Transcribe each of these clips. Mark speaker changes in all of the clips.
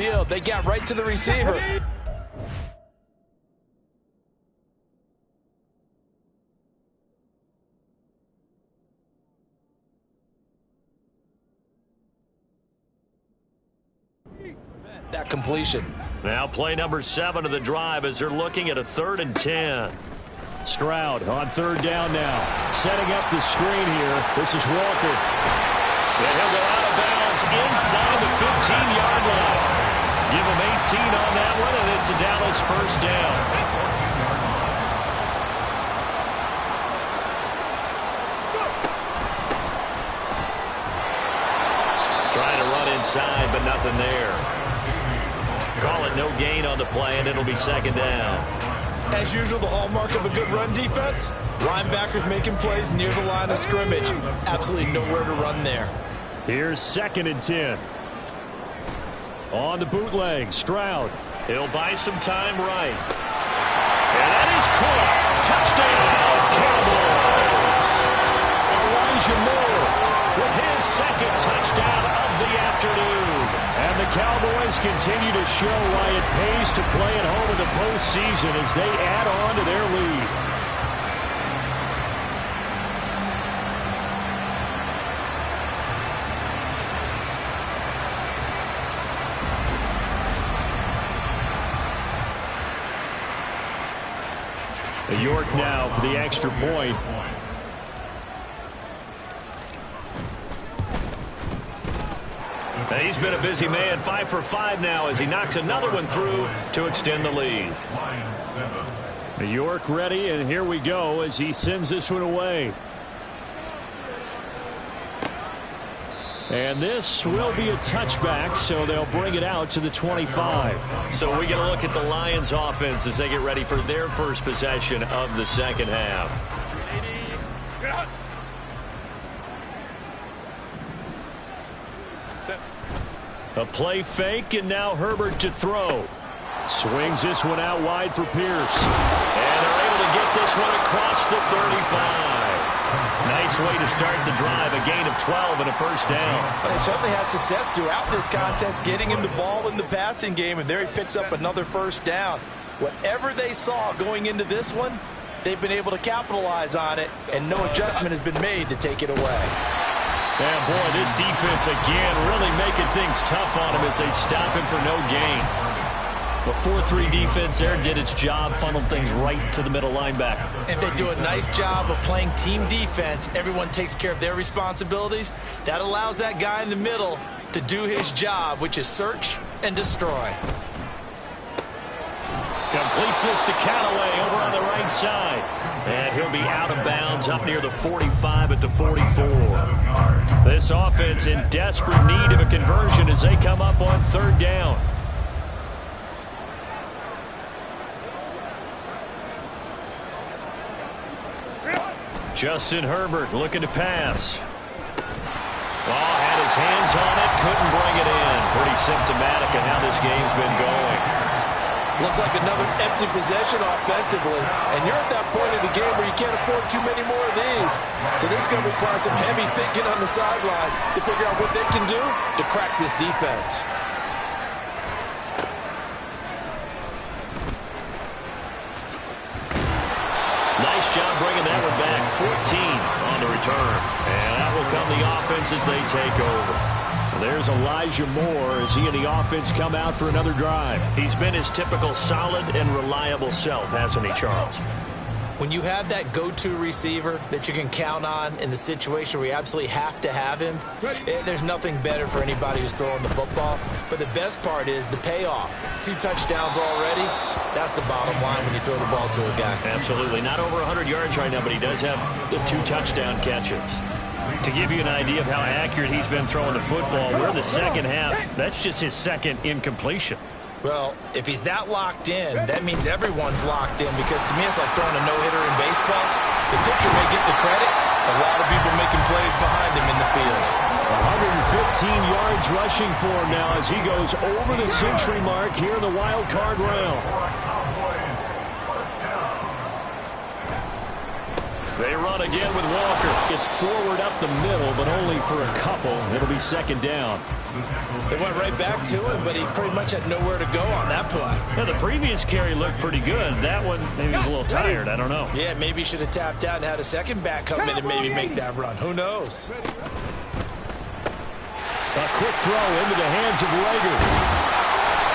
Speaker 1: field. They got right to the receiver. That completion.
Speaker 2: Now play number 7 of the drive as they're looking at a 3rd and 10.
Speaker 3: Stroud on 3rd down now. Setting up the screen here. This is Walker.
Speaker 2: And he'll go out of bounds inside the 15-yard line. Give him 18 on that one, and it's a Dallas 1st down. Trying to run inside, but nothing there. Call it no gain on the play, and it'll be 2nd down.
Speaker 1: As usual, the hallmark of a good run defense, linebackers making plays near the line of scrimmage. Absolutely nowhere to run there.
Speaker 3: Here's 2nd and 10. On the bootleg, Stroud.
Speaker 2: He'll buy some time right. And that is caught. Touchdown, Cowboys.
Speaker 3: Elijah Moore
Speaker 2: with his 2nd touchdown of the afternoon.
Speaker 3: And the Cowboys continue to show why it pays to play at home in the postseason as they add on to their lead. York now for the extra point.
Speaker 2: He's been a busy man, 5 for 5 now as he knocks another one through to extend the lead.
Speaker 3: York ready, and here we go as he sends this one away. And this will be a touchback, so they'll bring it out to the 25.
Speaker 2: So we get a look at the Lions offense as they get ready for their first possession of the 2nd half. A play fake, and now Herbert to throw.
Speaker 3: Swings this one out wide for Pierce.
Speaker 2: And they're able to get this one across the 35. Nice way to start the drive, a gain of 12 and a 1st down.
Speaker 1: They certainly had success throughout this contest, getting him the ball in the passing game, and there he picks up another 1st down. Whatever they saw going into this one, they've been able to capitalize on it, and no adjustment has been made to take it away.
Speaker 2: And boy, this defense again really making things tough on him as they stop him for no gain. The 4-3 defense there did its job, funneled things right to the middle linebacker.
Speaker 1: If they do a nice job of playing team defense, everyone takes care of their responsibilities. That allows that guy in the middle to do his job, which is search and destroy.
Speaker 2: Completes this to Callaway over on the right side. And he'll be out of bounds up near the 45 at the 44. This offense in desperate need of a conversion as they come up on 3rd down. Justin Herbert looking to pass. Oh, had his hands on it, couldn't bring it in. Pretty symptomatic of how this game's been going.
Speaker 1: Looks like another empty possession offensively, and you're at that point in the game where you can't afford too many more of these. So this is going to require some heavy thinking on the sideline to figure out what they can do to crack this defense.
Speaker 2: Nice job bringing that one back. 14 on the return. And that will come the offense as they take over.
Speaker 3: There's Elijah Moore as he and the offense come out for another drive.
Speaker 2: He's been his typical solid and reliable self, hasn't he, Charles?
Speaker 1: When you have that go-to receiver that you can count on in the situation where you absolutely have to have him, there's nothing better for anybody who's throwing the football. But the best part is the payoff. 2 touchdowns already. That's the bottom line when you throw the ball to a guy.
Speaker 2: Absolutely. Not over 100 yards right now, but he does have the 2 touchdown catches. To give you an idea of how accurate he's been throwing the football, we're in the 2nd half. That's just his 2nd incompletion.
Speaker 1: Well, if he's that locked in, that means everyone's locked in, because to me it's like throwing a no-hitter in baseball. The pitcher may get the credit, a lot of people making plays behind him in the field.
Speaker 3: 115 yards rushing for him now as he goes over the century mark here in the wild card round. They run again with Walker. It's forward up the middle, but only for a couple. It'll be second down.
Speaker 1: They went right back to him, but he pretty much had nowhere to go on that play.
Speaker 3: Yeah, the previous carry looked pretty good. That one, maybe he was a little tired. I don't know.
Speaker 1: Yeah, maybe he should have tapped out and had a second back come in and maybe make that run. Who knows?
Speaker 3: A quick throw into the hands of Rager.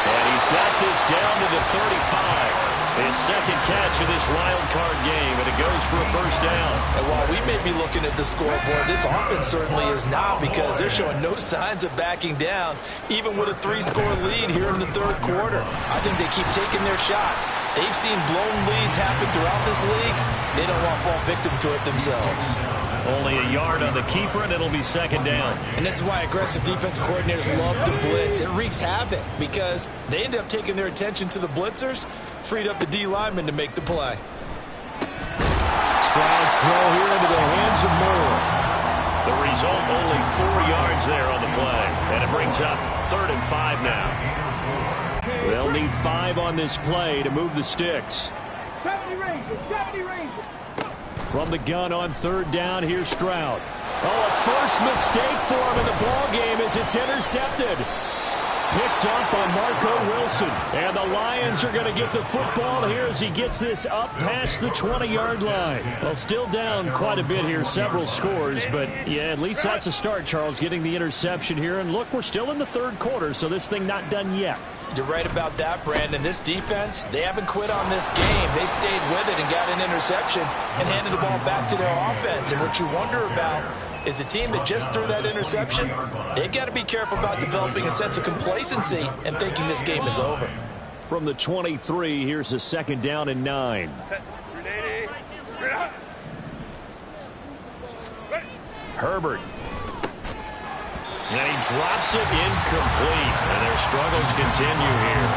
Speaker 3: And he's got this down to the 35. His second catch of this wild card game, and it goes for a first down.
Speaker 1: And while we may be looking at the scoreboard, this offense certainly is not, because they're showing no signs of backing down, even with a 3-score lead here in the third quarter. I think they keep taking their shots. They've seen blown leads happen throughout this league. They don't want to fall victim to it themselves.
Speaker 3: Only a yard on the keeper, and it'll be second down.
Speaker 1: And this is why aggressive defensive coordinators love to blitz. It wreaks havoc because they end up taking their attention to the blitzers, freed up the D lineman to make the play.
Speaker 3: Stroud's throw here into the hands of Moore. The result, only 4 yards there on the play. And it brings up 3rd and 5 now. They'll need 5 on this play to move the sticks.
Speaker 4: 70 Rangers.
Speaker 3: From the gun on 3rd down, here's Stroud. Oh, a first mistake for him in the ball game as it's intercepted. Picked up by Marco Wilson. And the Lions are going to get the football here as he gets this up past the 20-yard line. Well, still down quite a bit here, several scores. But, yeah, at least that's a start, Charles, getting the interception here. And, look, we're still in the third quarter, so this thing not done yet.
Speaker 1: You're right about that, Brandon. This defense, they haven't quit on this game. They stayed with it and got an interception and handed the ball back to their offense. And what you wonder about is a team that just threw that interception, they've got to be careful about developing a sense of complacency and thinking this game is over.
Speaker 3: From the 23, here's a 2nd down and 9. Herbert. And he drops it incomplete. And their struggles continue here.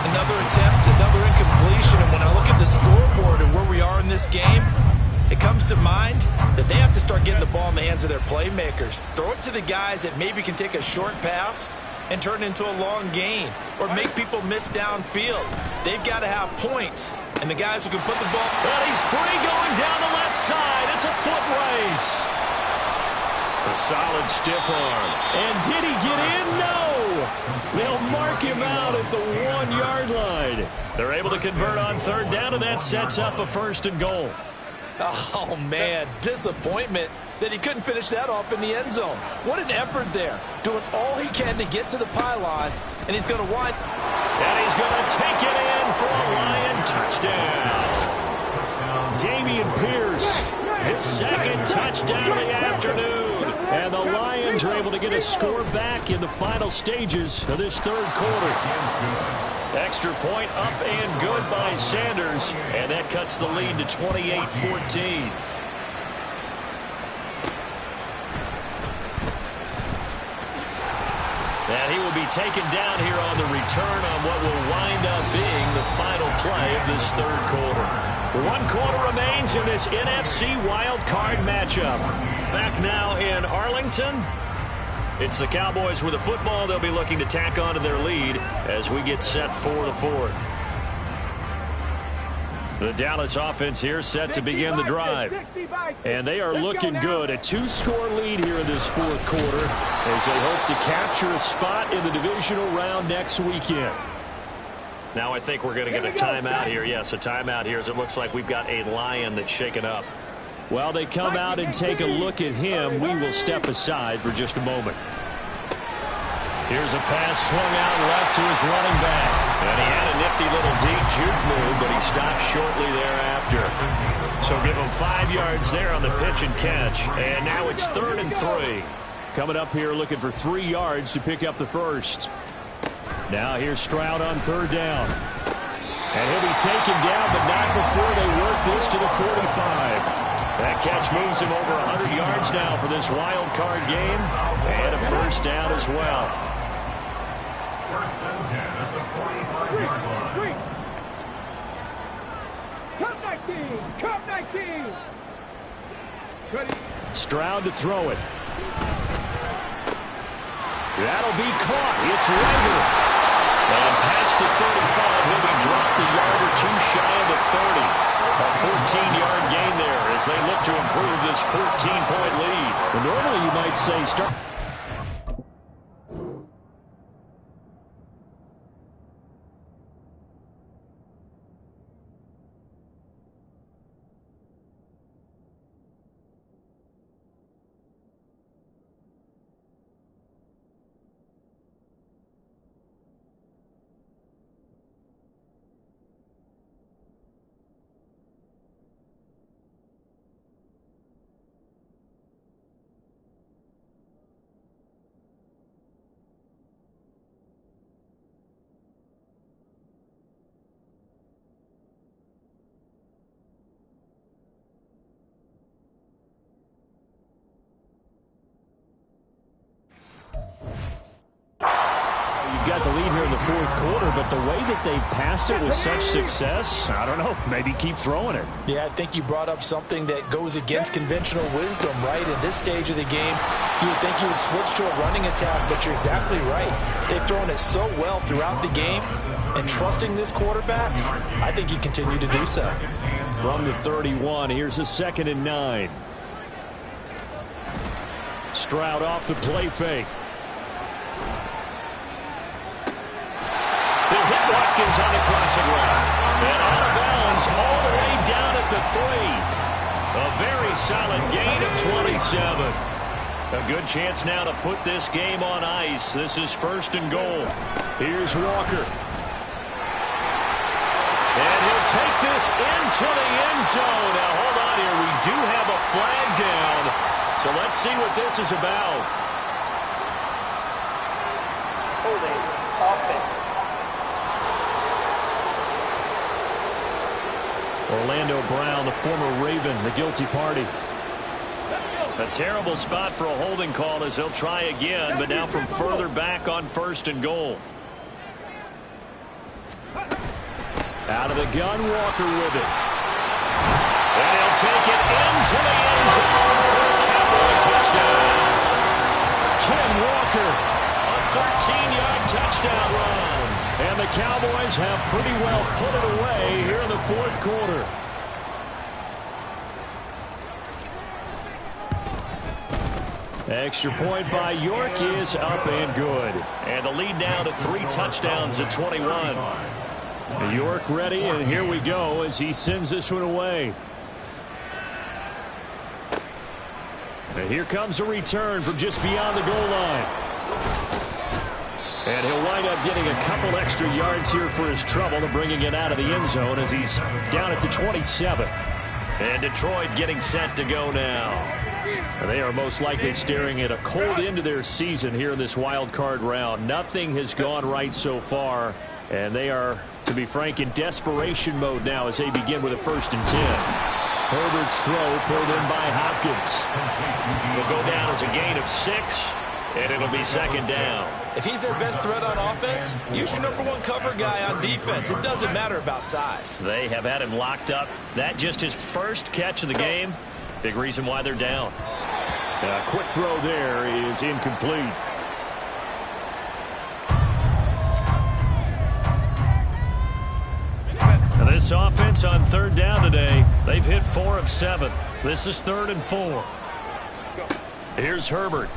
Speaker 1: Another attempt, another incompletion. And when I look at the scoreboard and where we are in this game, it comes to mind that they have to start getting the ball in the hands of their playmakers. Throw it to the guys that maybe can take a short pass and turn it into a long gain or make people miss downfield. They've got to have points. And the guys who can put the ball...
Speaker 3: Well, he's free going down the left side. It's a foot race. A solid stiff arm. And did he get in? No. They'll mark him out at the 1-yard line. They're able to convert on 3rd down, and that sets up a 1st and goal.
Speaker 1: Oh, man, disappointment that he couldn't finish that off in the end zone. What an effort there, doing all he can to get to the pylon, and he's going to wind.
Speaker 3: And he's going to take it in for a Lion touchdown. Damian Pierce, his 2nd touchdown of the afternoon. And the Lions are able to get a score back in the final stages of this 3rd quarter. Extra point up and good by Sanders. And that cuts the lead to 28-14. And he will be taken down here on the return on what will wind up being the final play of this 3rd quarter. 1 quarter remains in this NFC wild card matchup. Back now in Arlington. It's the Cowboys with the football. They'll be looking to tack on to their lead as we get set for the 4th. The Dallas offense here set to begin the drive. And they are looking good. A 2-score lead here in this 4th quarter as they hope to capture a spot in the divisional round next weekend. Now I think we're going to get a timeout here. Yes, a timeout here as it looks like we've got a Lion that's shaken up. While they come out and take a look at him, we will step aside for just a moment. Here's a pass swung out left to his running back. And he had a nifty little deep juke move, but he stopped shortly thereafter. So give him 5 yards there on the pitch and catch. And now it's 3rd and 3. Coming up here looking for 3 yards to pick up the first. Now here's Stroud on 3rd down. And he'll be taken down, but not before they work this to the 45. That catch moves him over 100 yards now for this wild card game. And a first down as well.
Speaker 4: First and 10 at the 45-yard line. Cup 19. Ready.
Speaker 3: Stroud to throw it. That'll be caught. It's Rager. And past the 35, he'll be dropped a yard or two shy of the 30. A 14-yard gain there as
Speaker 2: as they look to improve this 14-point lead.
Speaker 3: Well, normally you might say start. Got the lead here in the fourth quarter, but the way that they've passed it with such success, I don't know, maybe keep throwing it.
Speaker 1: Yeah, I think you brought up something that goes against conventional wisdom, right? In this stage of the game, you would think you would switch to a running attack, but you're exactly right. They've thrown it so well throughout the game, and trusting this quarterback, I think you continue to do so.
Speaker 3: From the 31, here's a 2nd and 9. Stroud off the play fake.
Speaker 2: Watkins on the crossing route. And out of bounds all the way down at the 3. A very solid gain of 27. A good chance now to put this game on ice. This is 1st and goal.
Speaker 3: Here's Walker.
Speaker 2: And he'll take this into the end zone. Now hold on here. We do have a flag down. So let's see what this is about.
Speaker 5: Holding offense.
Speaker 3: Orlando Brown, the former Raven, the guilty party.
Speaker 2: A terrible spot for a holding call as they'll try again, but now from further back on 1st and goal.
Speaker 3: Out of the gun, Walker with it.
Speaker 2: And he'll take it into the end zone for a Cowboy touchdown.
Speaker 3: Ken Walker.
Speaker 2: A 13-yard touchdown run.
Speaker 3: And the Cowboys have pretty well put it away here in the fourth quarter. Extra point by York is up and good.
Speaker 2: And the lead now to 3 touchdowns at 21.
Speaker 3: York ready, and here we go as he sends this one away. And here comes a return from just beyond the goal line. And he'll wind up getting a couple extra yards here for his trouble to bringing it out of the end zone as he's down at the 27.
Speaker 2: And Detroit getting set to go now.
Speaker 3: And they are most likely staring at a cold end to their season here in this wild card round. Nothing has gone right so far, and they are, to be frank, in desperation mode now as they begin with a 1st and 10. Herbert's throw pulled in by Hopkins.
Speaker 2: Will go down as a gain of 6, and it'll be 2nd down.
Speaker 1: If he's their best threat on offense, use your #1 cover guy on defense. It doesn't matter about size.
Speaker 2: They have had him locked up. That just his first catch of the game. Big reason why they're down.
Speaker 3: A quick throw there is incomplete.
Speaker 2: Now this offense on 3rd down today, they've hit 4 of 7. This is 3rd and 4. Here's Herbert.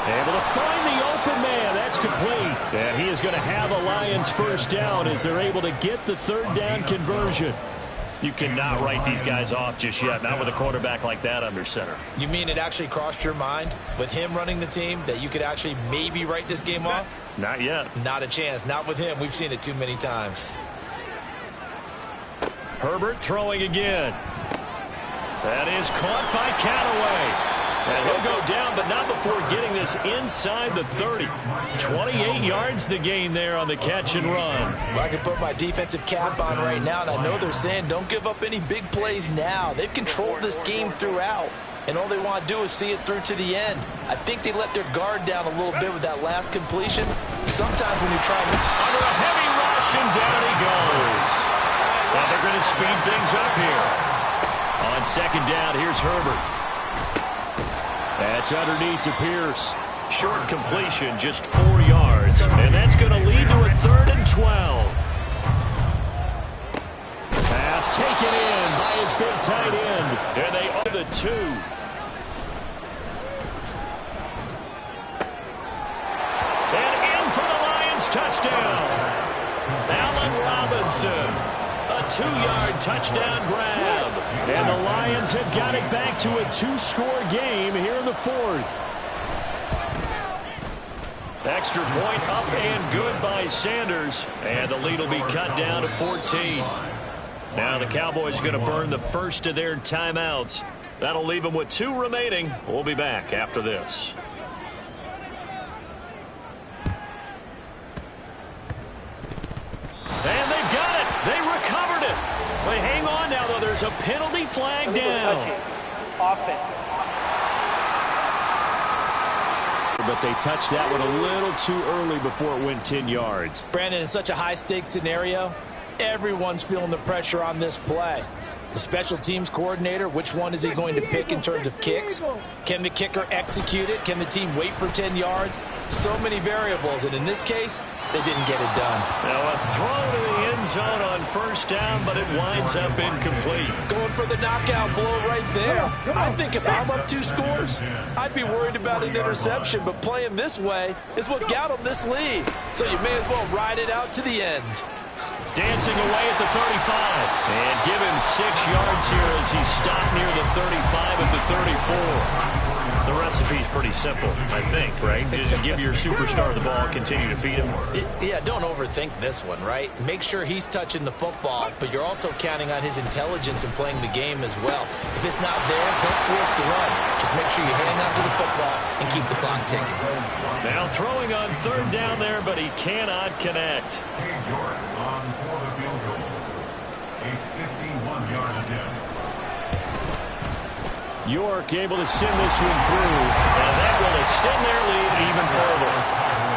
Speaker 3: Able to find the open man. That's complete. And he is going to have a Lions 1st down as they're able to get the 3rd down conversion.
Speaker 2: You cannot write these guys off just yet, not with a quarterback like that under center.
Speaker 1: You mean it actually crossed your mind with him running the team that you could actually maybe write this game off?
Speaker 2: Not yet.
Speaker 1: Not a chance. Not with him. We've seen it too many times.
Speaker 2: Herbert throwing again. That is caught by Callaway. And he'll go down, but not before getting this inside the 30. 28 yards the gain there on the catch and run.
Speaker 1: Well, I can put my defensive cap on right now, and I know they're saying don't give up any big plays now. They've controlled this game throughout, and all they want to do is see it through to the end. I think they let their guard down a little bit with that last completion. Sometimes when you try
Speaker 2: under a heavy rush, and down he goes. Well, they're going to speed things up here. On 2nd down, here's Herbert.
Speaker 3: That's underneath to Pierce.
Speaker 2: Short completion, just 4 yards. And that's going to lead to a 3rd and 12.
Speaker 3: Pass taken in
Speaker 2: big tight end. And they are the 2. And in for the Lions touchdown. Allen Robinson. A 2-yard touchdown grab. And the Lions have got it back to a 2-score game here in the 4th. Extra point up and good by Sanders. And the lead will be cut down to 14. Now the Cowboys are going to burn the first of their timeouts. That'll leave them with 2 remaining. We'll be back after this. And they've got it. They recovered it. They hang on now, though. There's a penalty flag down.
Speaker 5: Offense.
Speaker 2: But they touched that one a little too early before it went 10 yards.
Speaker 1: Brandon, in such a high-stakes scenario, everyone's feeling the pressure on this play. The special teams coordinator, which one is he going to pick in terms of kicks? Can the kicker execute it? Can the team wait for 10 yards? So many variables, and in this case, they didn't get it done.
Speaker 2: Now a throw to the end zone on first down, but it winds up incomplete.
Speaker 1: Going for the knockout blow right there. I think if I'm up 2 scores, I'd be worried about an interception, but playing this way is what got them this lead. So you may as well ride it out to the end.
Speaker 2: Dancing away at the 35. And give him 6 yards here as he stopped near the 35 at the 34. The recipe's pretty simple, I think, right? Just give your superstar the ball, continue to feed him.
Speaker 1: Yeah, don't overthink this one, right? Make sure he's touching the football, but you're also counting on his intelligence in playing the game as well. If it's not there, don't force the run. Just make sure you hang on to the football and keep the clock ticking.
Speaker 2: Now throwing on 3rd down there, but he cannot connect.
Speaker 4: On for the field goal. A 51-yard attempt.
Speaker 2: York able to send this one through, and that will extend their lead even further.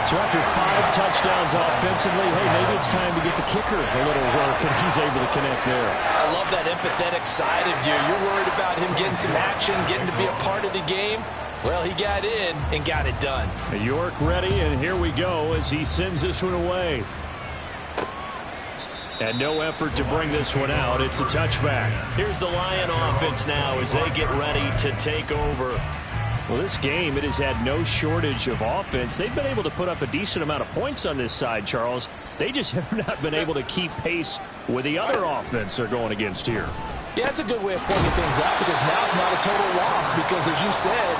Speaker 2: So after 5 touchdowns offensively, hey, maybe it's time to get the kicker a little work, and he's able to connect there.
Speaker 1: I love that empathetic side of you. You're worried about him getting some action, getting to be a part of the game. Well, he got in and got it done.
Speaker 2: York ready, and here we go as he sends this one away. And no effort to bring this one out. It's a touchback. Here's the Lion offense now as they get ready to take over. Well, this game, it has had no shortage of offense. They've been able to put up a decent amount of points on this side, Charles. They just have not been able to keep pace with the other offense they're going against here.
Speaker 1: Yeah, that's a good way of pointing things out because now it's not a total loss because, as you said,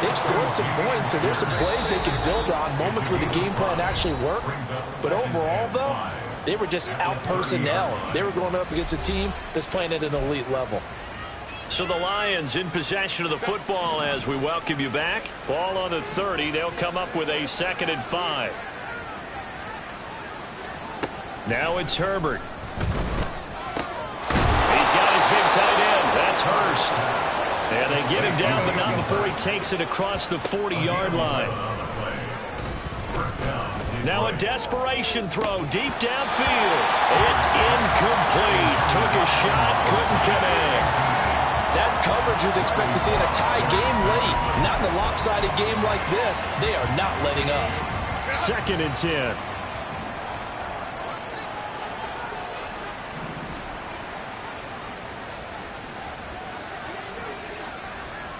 Speaker 1: they've scored some points, so there's some plays they can build on, moments where the game plan actually worked. But overall, though, they were just out-personnel. They were going up against a team that's playing at an elite level.
Speaker 2: So the Lions in possession of the football as we welcome you back. Ball on the 30. They'll come up with a 2nd and 5. Now it's Herbert. He's got his big tight end. That's Hurst. And they get him down, but not before he takes it across the 40-yard line. Now a desperation throw deep downfield. It's incomplete. Took a shot, couldn't connect.
Speaker 1: That's coverage you'd expect to see in a tie game late. Not in a lopsided game like this. They are not letting up.
Speaker 2: 2nd and 10.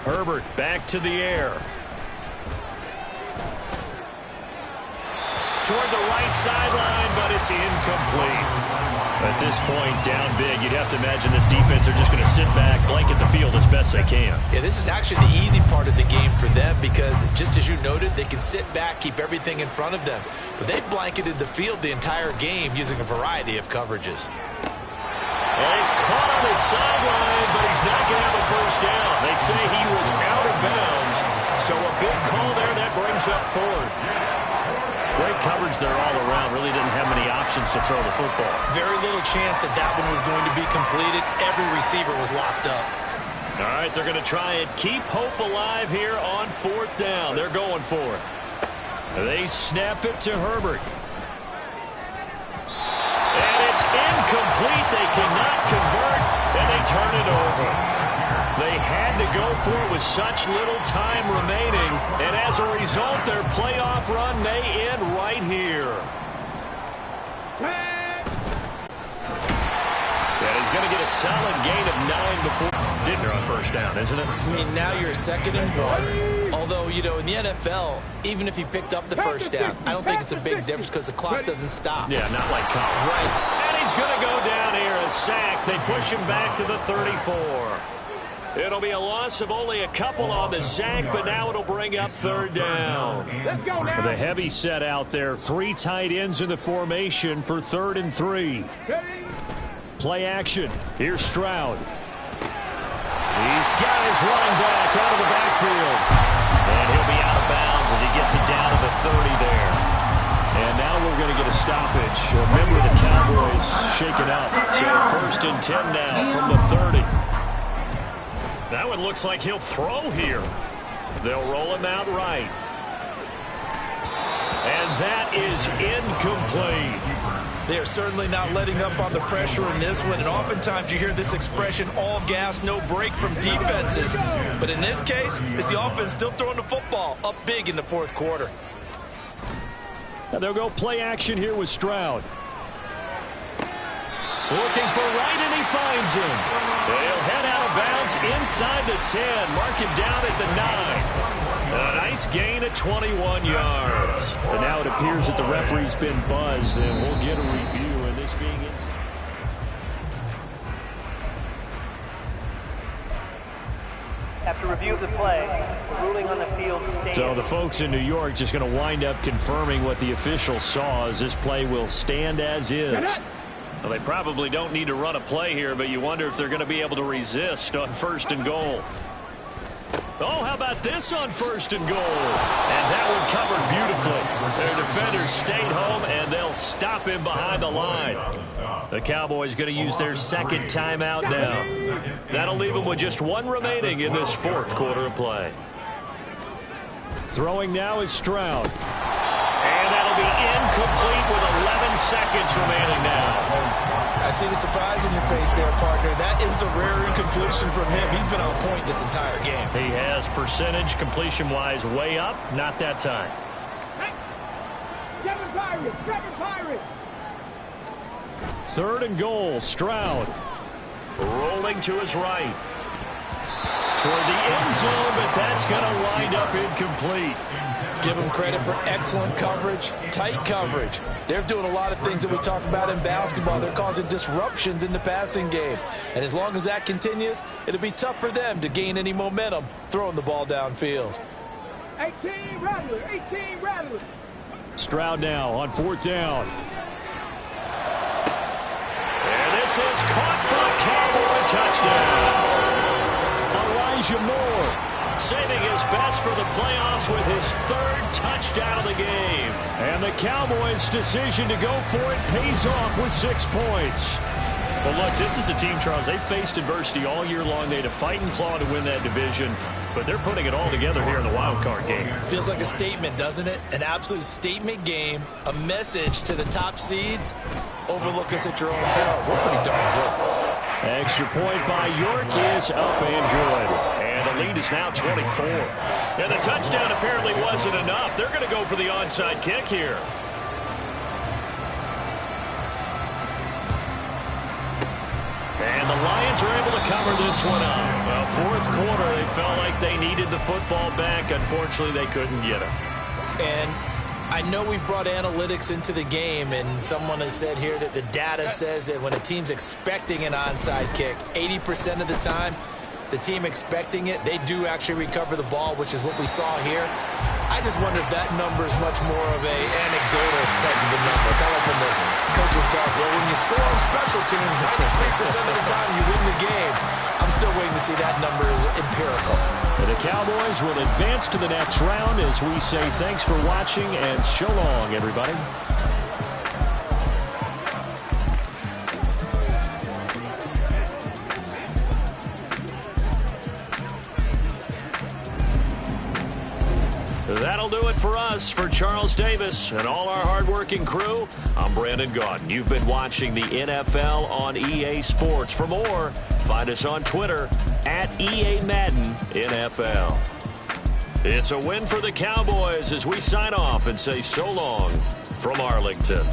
Speaker 2: Herbert back to the air. Toward the right sideline, but it's incomplete. At this point, down big, you'd have to imagine this defense are just going to sit back, blanket the field as best they can.
Speaker 1: Yeah, this is actually the easy part of the game for them because, just as you noted, they can sit back, keep everything in front of them. But they've blanketed the field the entire game using a variety of coverages.
Speaker 2: And he's caught on his sideline, but he's not going to have a first down. They say he was out of bounds, so a big call there that brings up 4th. Great coverage there all around. Really didn't have many options to throw the football.
Speaker 1: Very little chance that that one was going to be completed. Every receiver was locked up.
Speaker 2: All right, they're going to try and keep hope alive here on 4th down. They're going for it. They snap it to Herbert. And it's incomplete. They cannot convert, and they turn it over. They had to go for it with such little time remaining, and as a result, their playoff run may end right here. And he's going to get a solid gain of 9 before. Dinner on first down, isn't it?
Speaker 1: I mean, now you're 2nd and 1. Although, you know, in the NFL, even if you picked up the first down, I don't think it's a big difference because the clock doesn't stop.
Speaker 2: Yeah, not like college.
Speaker 1: Right.
Speaker 2: And he's going to go down here, a sack. They push him back to the 34. It'll be a loss of only a couple on the sack, but now it'll bring up 3rd down.
Speaker 5: Let's go now.
Speaker 2: The heavy set out there. 3 tight ends in the formation for 3rd and 3. Play action. Here's Stroud. He's got his running back out of the backfield. And he'll be out of bounds as he gets it down to the 30 there. And now we're going to get a stoppage. Remember, the Cowboys shaken up. So 1st and 10 now from the 30. That one looks like he'll throw here. They'll roll him out right. And that is incomplete.
Speaker 1: They are certainly not letting up on the pressure in this one, and oftentimes you hear this expression, all gas, no break from defenses. But in this case, it's the offense still throwing the football up big in the 4th quarter.
Speaker 2: And they'll go play action here with Stroud. Looking for right, and he finds him. They'll head out of bounds inside the 10. Mark him down at the 9. A nice gain at 21 yards. And now it appears that the referee's been buzzed, and we'll get a review of this being inside.
Speaker 5: After review of the play, ruling on the field stands.
Speaker 2: So the folks in New York just going to wind up confirming what the official saw, as this play will stand as is. Well, they probably don't need to run a play here, but you wonder if they're going to be able to resist on 1st and goal. Oh, how about this on 1st and goal? And that one covered beautifully. Their defenders stayed home, and they'll stop him behind the line. The Cowboys going to use their 2nd timeout now. That'll leave them with just 1 remaining in this 4th quarter of play. Throwing now is Stroud. And that'll be incomplete with 11 seconds remaining now.
Speaker 1: I see the surprise in your face there, partner. That is a rare incompletion from him. He's been on point this entire game.
Speaker 2: He has percentage completion-wise way up. Not that time.
Speaker 5: Hey, 7 Pirates.
Speaker 2: 3rd and goal, Stroud. Rolling to his right. Toward the end zone, but that's going to wind up incomplete.
Speaker 1: Give them credit for excellent coverage, tight coverage. They're doing a lot of things that we talk about in basketball. They're causing disruptions in the passing game. And as long as that continues, it'll be tough for them to gain any momentum throwing the ball downfield.
Speaker 5: 18 Rattler.
Speaker 2: Stroud now on 4th down. And this is caught for a Cowboy touchdown. Elijah Moore saving his best for the playoffs with his 3rd touchdown of the game. And the Cowboys' decision to go for it pays off with 6 points. Well, look, this is a team, Charles, they faced adversity all year long. They had to fight and claw to win that division, but they're putting it all together here in the wild card game.
Speaker 1: Feels like a statement, doesn't it? An absolute statement game, a message to the top seeds. Overlook us at your own peril. We're pretty darn good.
Speaker 2: Extra point by York is up and good. And the lead is now 24. And the touchdown apparently wasn't enough. They're going to go for the onside kick here. And the Lions are able to cover this one up. Well, 4th quarter, they felt like they needed the football back. Unfortunately, they couldn't get it.
Speaker 1: And I know we brought analytics into the game, and someone has said here that the data says that when a team's expecting an onside kick, 80% of the time, the team expecting it, they do actually recover the ball, which is what we saw here. I just wonder if that number is much more of a anecdotal type of a number. Kind of like when the coaches tell us, well, when you score on special teams, 93% of the time you win the game. I'm still waiting to see that number is empirical.
Speaker 2: The Cowboys will advance to the next round as we say thanks for watching and so long, everybody. That'll do it for us. For Charles Davis and all our hardworking crew, I'm Brandon Gaudin. You've been watching the NFL on EA Sports. For more, find us on Twitter at EA Madden NFL. It's a win for the Cowboys as we sign off and say so long from Arlington.